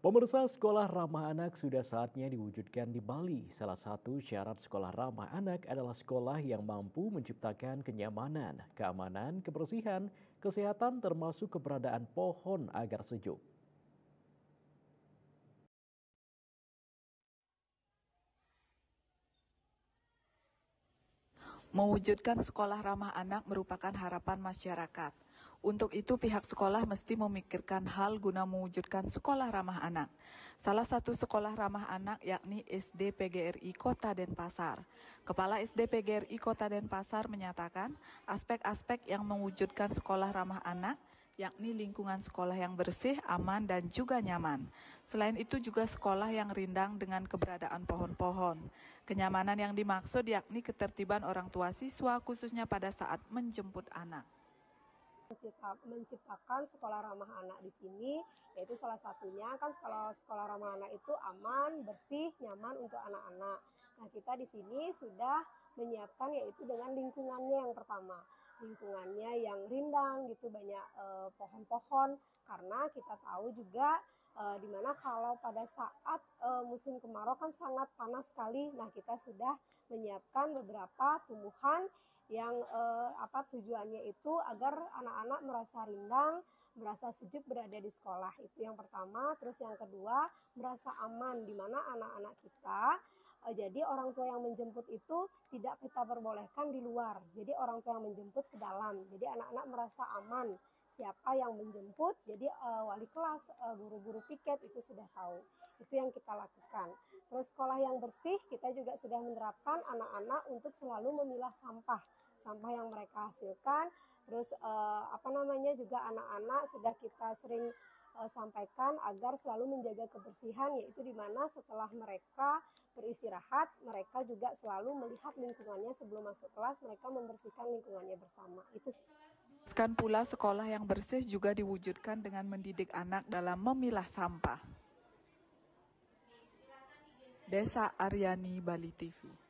Pemirsa, sekolah ramah anak sudah saatnya diwujudkan di Bali. Salah satu syarat sekolah ramah anak adalah sekolah yang mampu menciptakan kenyamanan, keamanan, kebersihan, kesehatan termasuk keberadaan pohon agar sejuk. Mewujudkan sekolah ramah anak merupakan harapan masyarakat. Untuk itu pihak sekolah mesti memikirkan hal guna mewujudkan sekolah ramah anak. Salah satu sekolah ramah anak yakni SD PGRI Kota Denpasar. Kepala SD PGRI Kota Denpasar menyatakan aspek-aspek yang mewujudkan sekolah ramah anak yakni lingkungan sekolah yang bersih, aman, dan juga nyaman. Selain itu juga sekolah yang rindang dengan keberadaan pohon-pohon. Kenyamanan yang dimaksud yakni ketertiban orang tua siswa khususnya pada saat menjemput anak. Menciptakan sekolah ramah anak di sini, yaitu salah satunya kan kalau sekolah ramah anak itu aman, bersih, nyaman untuk anak-anak. Nah, kita di sini sudah menyiapkan yaitu dengan lingkungannya yang pertama. Lingkungannya yang rindang gitu, banyak pohon-pohon, karena kita tahu juga dimana kalau pada saat musim kemarau kan sangat panas sekali. Nah, kita sudah menyiapkan beberapa tumbuhan yang tujuannya itu agar anak-anak merasa rindang, merasa sejuk berada di sekolah. Itu yang pertama. Terus yang kedua, merasa aman di mana anak-anak kita jadi orang tua yang menjemput itu tidak kita perbolehkan di luar. Jadi orang tua yang menjemput ke dalam. Jadi anak-anak merasa aman siapa yang menjemput. Jadi wali kelas, guru-guru piket itu sudah tahu. Itu yang kita lakukan. Terus sekolah yang bersih kita juga sudah menerapkan anak-anak untuk selalu memilah sampah yang mereka hasilkan. Terus juga anak-anak sudah kita sering sampaikan agar selalu menjaga kebersihan, yaitu di mana setelah mereka beristirahat, mereka juga selalu melihat lingkungannya sebelum masuk kelas, mereka membersihkan lingkungannya bersama. Itu Sekan pula sekolah yang bersih juga diwujudkan dengan mendidik anak dalam memilah sampah. Desa Aryani, Bali TV.